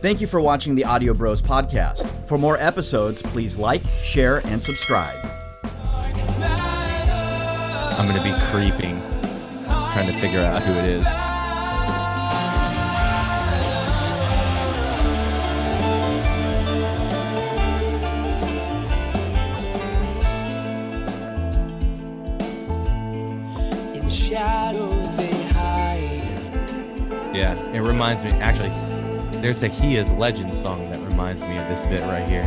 Thank you for watching the Audio Bros podcast. For more episodes, please like, share, and subscribe. I'm going to be creeping, trying to figure out who it is. In shadows they hide. Yeah, it reminds me, actually, there's a He Is Legend song that reminds me of this bit right here.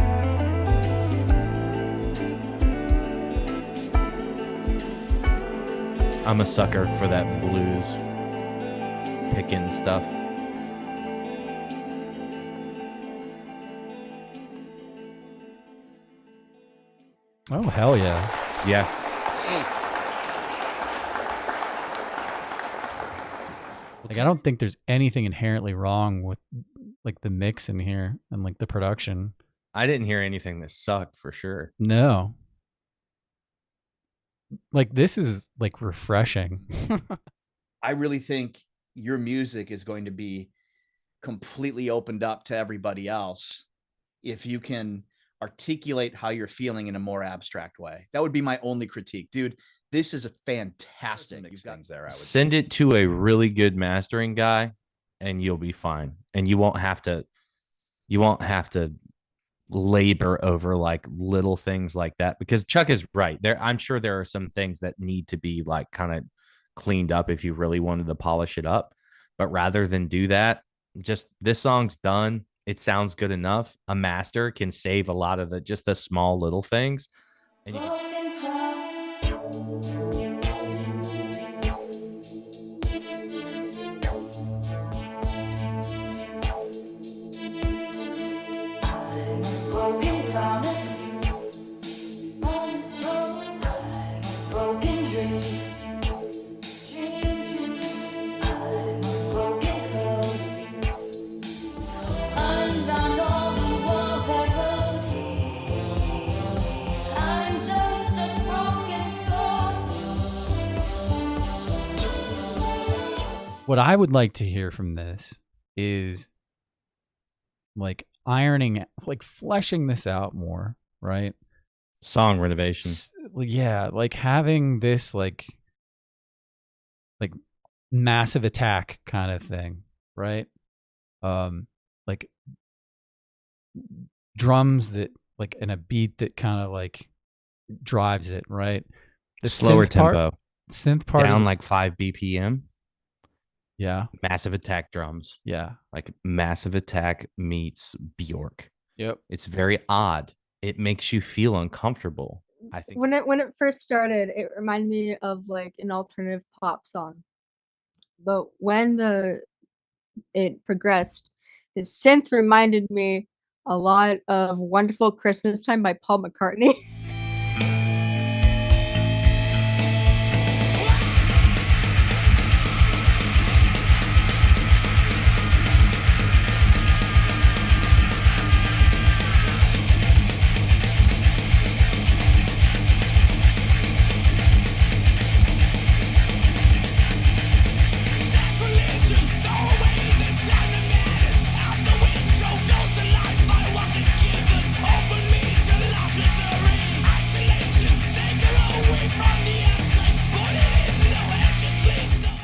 I'm a sucker for that blues picking stuff. Oh, hell yeah. Yeah. Like, I don't think there's anything inherently wrong with like the mix in here and like the production. I didn't hear anything that sucked for sure. No. Like, this is like refreshing. I really think your music is going to be completely opened up to everybody else if you can articulate how you're feeling in a more abstract way. That would be my only critique. Dude, this is a fantastic things there. I would Send it to a really good mastering guy and you'll be fine. And you won't have to labor over like little things like that, because Chuck is right there. I'm sure there are some things that need to be like kind of cleaned up if you really wanted to polish it up, but rather than do that, just this song's done. It sounds good enough. A master can save a lot of the small little things. And you can... What I would like to hear from this is like ironing, like fleshing this out more, right? Song renovation. Yeah, like having this like massive attack kind of thing, right? Like drums that like and a beat that kind of like drives it, right? The slower tempo. Synth part down is, like 5 BPM. Yeah. Massive Attack drums. Yeah. Like Massive Attack meets Bjork. Yep. It's very odd. It makes you feel uncomfortable. I think when it first started, it reminded me of like an alternative pop song. But when it progressed, the synth reminded me a lot of Wonderful Christmas Time by Paul McCartney.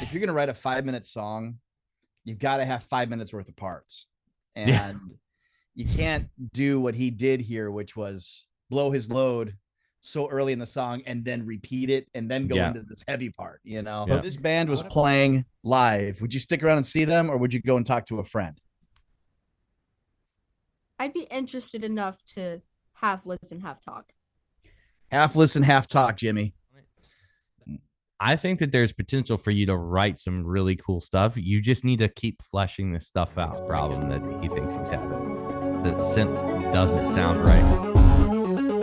If you're going to write a 5-minute song, you've got to have 5 minutes worth of parts. And you can't do what he did here, which was blow his load so early in the song and then repeat it and then go into this heavy part, you know? Yeah. If this band was playing live, would you stick around and see them, or would you go and talk to a friend? I'd be interested enough to half listen, half talk. Half listen, half talk, Jimmy. I think that there's potential for you to write some really cool stuff. You just need to keep fleshing this stuff out. Problem that he thinks he's having. The synth doesn't sound right.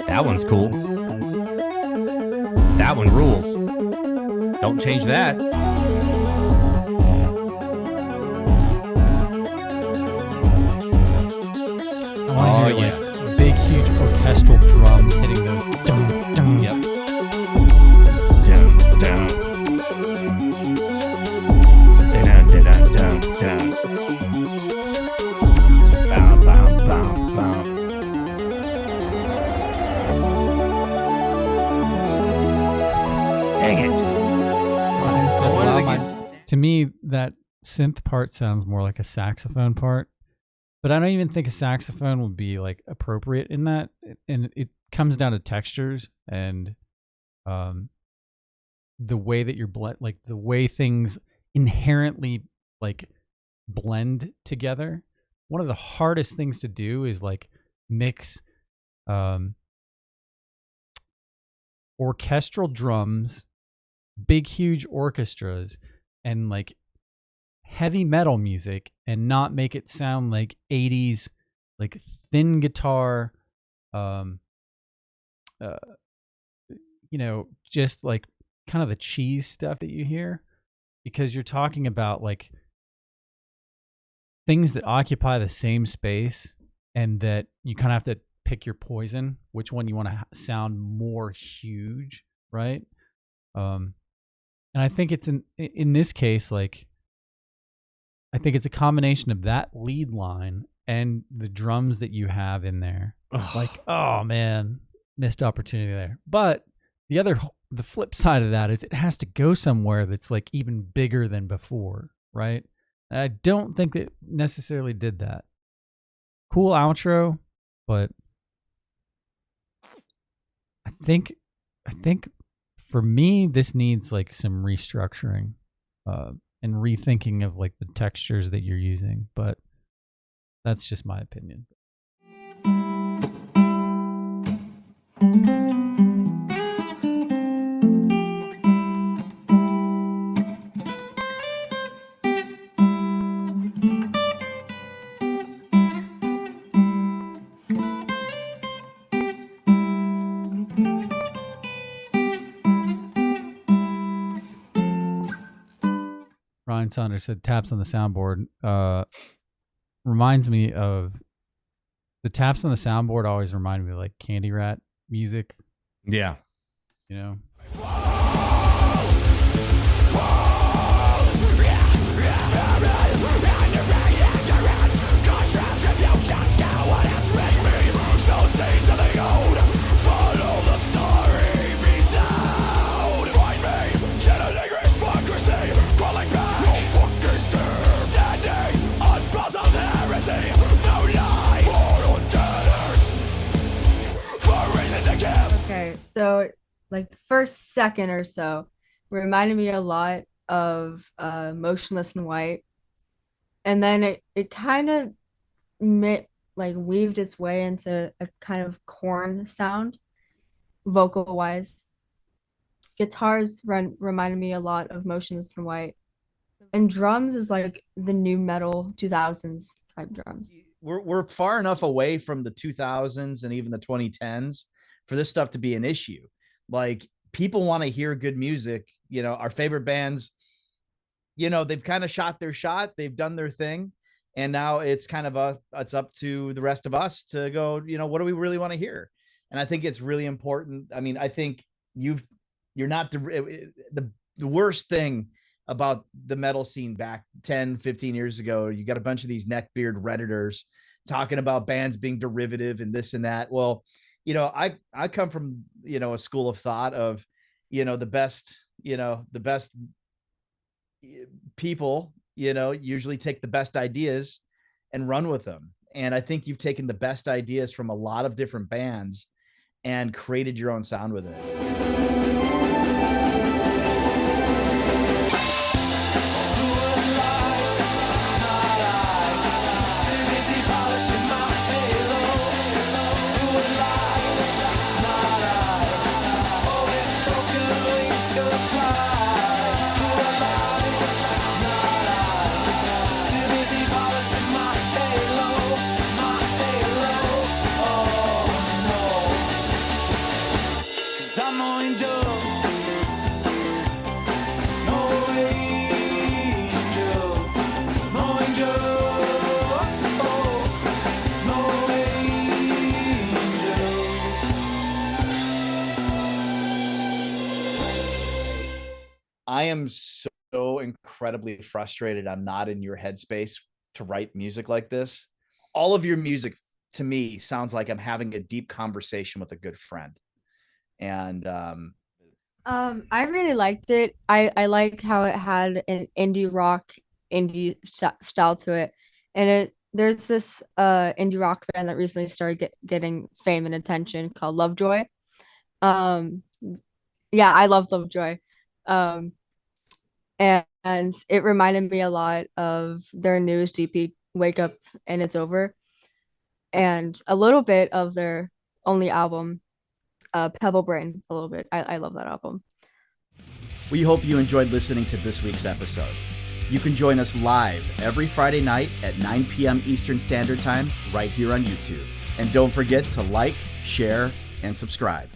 That one's cool. That one rules. Don't change that. I want to hear like big, huge orchestral drums hitting those. Dun, dun. Yep. Down, down. Down, down, down, down. Bow. to me, that synth part sounds more like a saxophone part, but I don't even think a saxophone would be like appropriate in that. And it comes down to textures and the way that you're like the way things inherently like blend together. One of the hardest things to do is like mix orchestral drums, big huge orchestras, and like heavy metal music, and not make it sound like 80s like thin guitar, just like kind of the cheese stuff that you hear, because you're talking about like things that occupy the same space, and that you kind of have to pick your poison, which one you want to sound more huge, right? And I think it's in this case, like, I think it's a combination of that lead line and the drums that you have in there. Like, oh man, missed opportunity there. But the flip side of that is it has to go somewhere that's like even bigger than before, right? And I don't think that necessarily did that. Cool outro, but I think for me, this needs like some restructuring and rethinking of like the textures that you're using. But that's just my opinion. Ryan Saunders said taps on the soundboard. Reminds me of the taps on the soundboard. Always remind me of like Candy Rat music. Yeah, you know. Okay, so like the first second or so reminded me a lot of Motionless in White, and then it kind of like weaved its way into a kind of corn sound, vocal wise. Guitars reminded me a lot of Motionless in White, and drums is like the new metal 2000s type drums. We're far enough away from the 2000s and even the 2010s for this stuff to be an issue. Like, people want to hear good music. You know, our favorite bands, you know, they've kind of shot their shot, they've done their thing, and now it's kind of it's up to the rest of us to go, you know, what do we really want to hear? And I think it's really important. I mean, I think you're not the worst thing about the metal scene back 10, 15 years ago. You got a bunch of these neckbeard Redditors talking about bands being derivative and this and that. Well, you know, I come from, you know, a school of thought of, you know, the best people, you know, usually take the best ideas and run with them. And I think you've taken the best ideas from a lot of different bands and created your own sound with it. I am so incredibly frustrated I'm not in your headspace to write music like this. All of your music to me sounds like I'm having a deep conversation with a good friend. And I really liked it. I liked how it had an indie rock, style to it, and there's this indie rock band that recently started getting fame and attention called Lovejoy. Um, yeah, I love Lovejoy. Um, and it reminded me a lot of their newest EP, Wake Up and It's Over, and a little bit of their only album, Pebble Brain. A little bit. I love that album. We hope you enjoyed listening to this week's episode. You can join us live every Friday night at 9 p.m. Eastern Standard Time right here on YouTube. And don't forget to like, share, and subscribe.